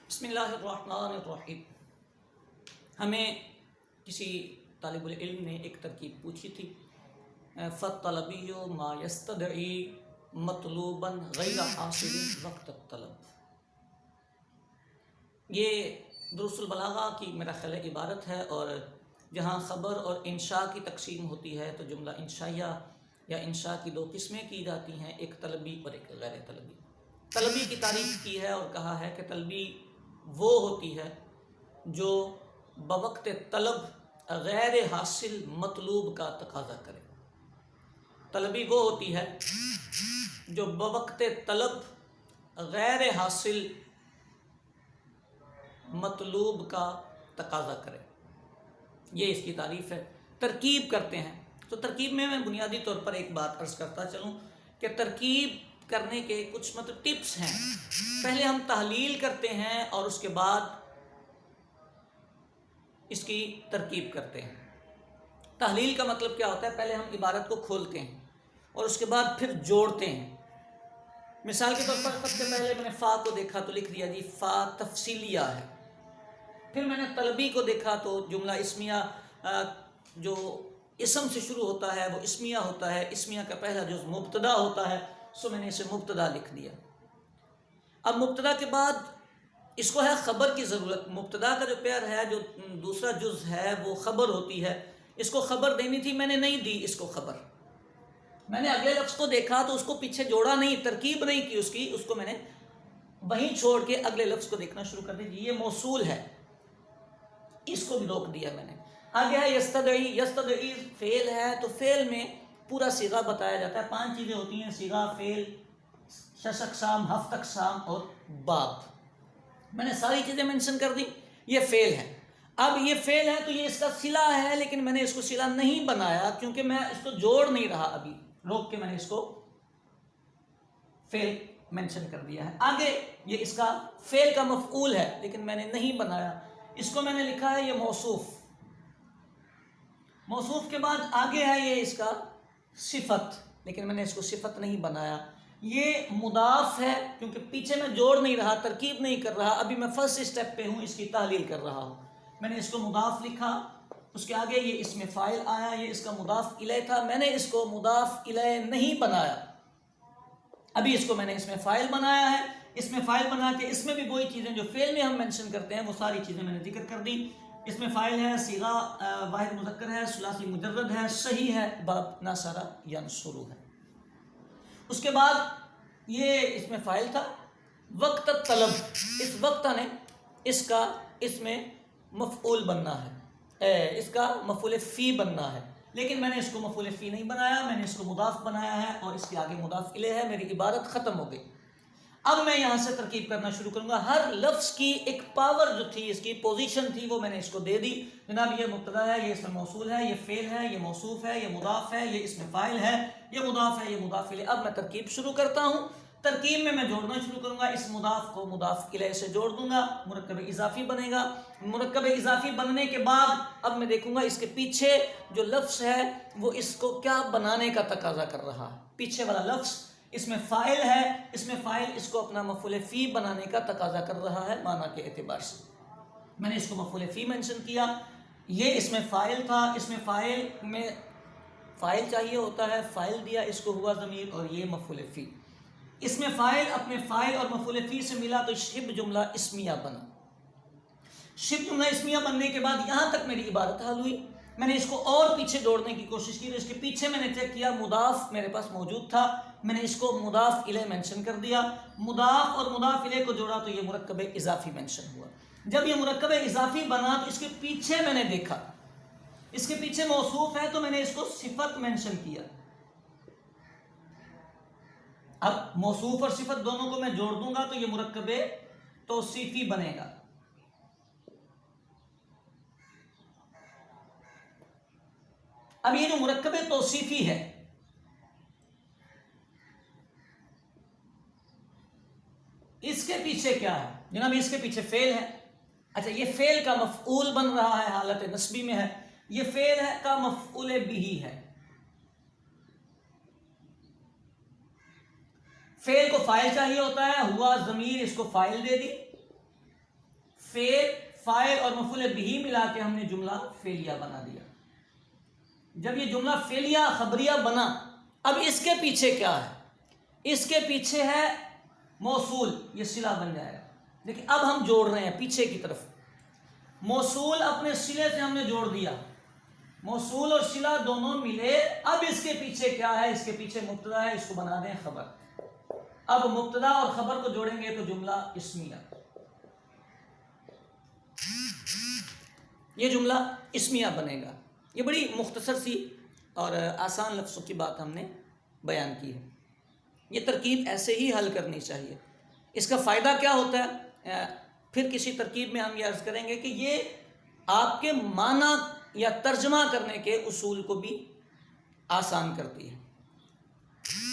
بسم اللہ الرحمن الرحیم۔ ہمیں کسی طالب العلم نے ایک ترکیب پوچھی تھی، فالطلبی ما یستدعی مطلوبا غیر حاصل وقت الطلب۔ یہ دروس البلاغہ کی میرا خیال عبارت ہے، اور جہاں خبر اور انشاء کی تقسیم ہوتی ہے تو جملہ انشائیہ یا انشاء کی دو قسمیں کی جاتی ہیں، ایک طلبی اور ایک غیر طلبی۔ طلبی کی تعریف کی ہے اور کہا ہے کہ طلبی وہ ہوتی ہے جو بوقت طلب غیر حاصل مطلوب کا تقاضا کرے۔ طلبی وہ ہوتی ہے جو بوقت طلب غیر حاصل مطلوب کا تقاضا کرے، یہ اس کی تعریف ہے۔ ترکیب کرتے ہیں تو ترکیب میں بنیادی طور پر ایک بات عرض کرتا چلوں کہ ترکیب کرنے کے کچھ ٹپس ہیں۔ پہلے ہم تحلیل کرتے ہیں اور اس کے بعد اس کی ترکیب کرتے ہیں۔ تحلیل کا مطلب کیا ہوتا ہے؟ پہلے ہم عبارت کو کھولتے ہیں اور اس کے بعد پھر جوڑتے ہیں۔ مثال کے طور پر سب سے پہلے میں نے فا کو دیکھا تو لکھ دیا جی فا تفصیلیہ ہے۔ پھر میں نے طلبی کو دیکھا تو جملہ اسمیہ جو اسم سے شروع ہوتا ہے وہ اسمیہ ہوتا ہے، اسمیہ کا پہلا جز مبتدا ہوتا ہے، سو میں نے اسے مبتدا لکھ دیا۔ اب مبتدا کے بعد اس کو ہے خبر کی ضرورت۔ مبتدا کا جو پیئر ہے، جو دوسرا جز ہے، وہ خبر ہوتی ہے۔ اس کو خبر دینی تھی، میں نے نہیں دی اس کو خبر۔ میں نے اگلے لفظ کو دیکھا تو اس کو پیچھے جوڑا نہیں، ترکیب نہیں کی اس کی، اس کو میں نے وہیں چھوڑ کے اگلے لفظ کو دیکھنا شروع کر دی۔ یہ موصول ہے، اس کو بھی روک دیا میں نے۔ آگے ہے یستدعی۔ یستدعی فعل ہے تو فعل میں پورا صیغہ بتایا جاتا ہے۔ 5 چیزیں ہوتی ہیں: صیغہ، فعل، 6 اقسام، 7 اقسام اور باب۔ میں نے ساری چیزیں منشن کر دی۔ یہ فعل ہے۔ اب یہ فعل ہے تو یہ اس کا صلہ ہے، لیکن میں نے اس کو صلہ نہیں بنایا کیونکہ میں اس کو جوڑ نہیں رہا، ابھی روک کے میں نے اس کو فعل منشن کر دیا ہے۔ آگے یہ اس کا فعل کا مفعول ہے لیکن میں نے نہیں بنایا، اس کو میں نے لکھا ہے یہ موصوف۔ موصوف کے بعد آگے ہے یہ اس کا صفت، لیکن میں نے اس کو صفت نہیں بنایا۔ یہ مضاف ہے کیونکہ پیچھے میں جوڑ نہیں رہا، ترکیب نہیں کر رہا، ابھی میں فرسٹ اسٹیپ پہ ہوں، اس کی تحلیل کر رہا ہوں۔ میں نے اس کو مضاف لکھا، اس کے آگے یہ اس میں فاعل آیا، یہ اس کا مضاف الیہ تھا، میں نے اس کو مضاف الیہ نہیں بنایا، ابھی اس کو میں نے اس میں فاعل بنایا ہے۔ اس میں فاعل بنا کے اس میں بھی وہی چیزیں جو فعل میں ہم منشن کرتے ہیں وہ ساری چیزیں میں نے ذکر کر دی۔ اس میں فاعل ہے، صیغہ واحد مذکر ہے، ثلاثی مجرد ہے، صحیح ہے، باب ناصرہ ینصرو ہے۔ اس کے بعد یہ اس میں فاعل تھا، وقت طلب، اس وقت نے اس کا اس میں مفعول بننا ہے، اس کا مفعول فی بننا ہے، لیکن میں نے اس کو مفعول فی نہیں بنایا، میں نے اس کو مضاف بنایا ہے اور اس کے آگے مضاف الیہ ہے۔ میری عبارت ختم ہو گئی۔ اب میں یہاں سے ترکیب کرنا شروع کروں گا۔ ہر لفظ کی ایک پاور جو تھی، اس کی پوزیشن تھی، وہ میں نے اس کو دے دی۔ جناب یہ مبتدا ہے، یہ اس میں موصول ہے، یہ فعل ہے، یہ موصوف ہے، یہ مضاف ہے، یہ اس میں فاعل ہے، یہ مضاف ہے، یہ مضاف الیہ۔ اب میں ترکیب شروع کرتا ہوں۔ ترکیب میں جوڑنا شروع کروں گا، اس مضاف کو مضاف الیہ سے جوڑ دوں گا، مرکب اضافی بنے گا۔ مرکب اضافی بننے کے بعد اب میں دیکھوں گا اس کے پیچھے جو لفظ ہے وہ اس کو کیا بنانے کا تقاضا کر رہا ہے۔ پیچھے والا لفظ اس میں فاعل ہے، اس میں فاعل اس کو اپنا مفعول فی بنانے کا تقاضا کر رہا ہے معنی کے اعتبار سے۔ میں نے اس کو مفعول فی منشن کیا، یہ اس میں فاعل تھا، اس میں فاعل چاہیے ہوتا ہے، فاعل دیا، اس کو ہوا ضمیر، اور یہ مفعول فی۔ اس میں فاعل اپنے فاعل اور مفعول فی سے ملا تو شبہ جملہ اسمیہ بنا۔ شبہ جملہ اسمیہ بننے کے بعد یہاں تک میری عبارت حل ہوئی۔ میں نے اس کو اور پیچھے جوڑنے کی کوشش کی تو اس کے پیچھے میں نے چیک کیا، مضاف میرے پاس موجود تھا، میں نے اس کو مضاف الیہ منشن کر دیا۔ مضاف اور مضاف الیہ کو جوڑا تو یہ مرکب اضافی منشن ہوا۔ جب یہ مرکب اضافی بنا تو اس کے پیچھے میں نے دیکھا، اس کے پیچھے موصوف ہے تو میں نے اس کو صفت منشن کیا۔ اب موصوف اور صفت دونوں کو میں جوڑ دوں گا تو یہ مرکب توصیفی بنے گا۔ اب یہ جو مرکب توصیفی ہے، اس کے پیچھے کیا ہے؟ جناب اس کے پیچھے فعل ہے۔ اچھا، یہ فعل کا مفعول بن رہا ہے، حالت نصبی میں ہے۔ یہ فعل ہے کا مفعول بھی ہے۔ فعل کو فاعل چاہیے ہوتا ہے، ہوا ضمیر، اس کو فاعل دے دی۔ فعل، فاعل اور مفعول بہ ملا کے ہم نے جملہ فعلیہ بنا دیا۔ جب یہ جملہ فعلیہ خبریہ بنا، اب اس کے پیچھے کیا ہے؟ اس کے پیچھے ہے موصول، یہ صلہ بن جائے گا۔ لیکن اب ہم جوڑ رہے ہیں پیچھے کی طرف، موصول اپنے صلے سے ہم نے جوڑ دیا، موصول اور صلہ دونوں ملے۔ اب اس کے پیچھے کیا ہے؟ اس کے پیچھے مبتدا ہے، اس کو بنا دیں خبر۔ اب مبتدا اور خبر کو جوڑیں گے تو جملہ اسمیہ، یہ جملہ اسمیہ بنے گا۔ یہ بڑی مختصر سی اور آسان لفظوں کی بات ہم نے بیان کی ہے۔ یہ ترکیب ایسے ہی حل کرنی چاہیے۔ اس کا فائدہ کیا ہوتا ہے؟ پھر کسی ترکیب میں ہم یہ عرض کریں گے کہ یہ آپ کے معنی یا ترجمہ کرنے کے اصول کو بھی آسان کرتی ہے۔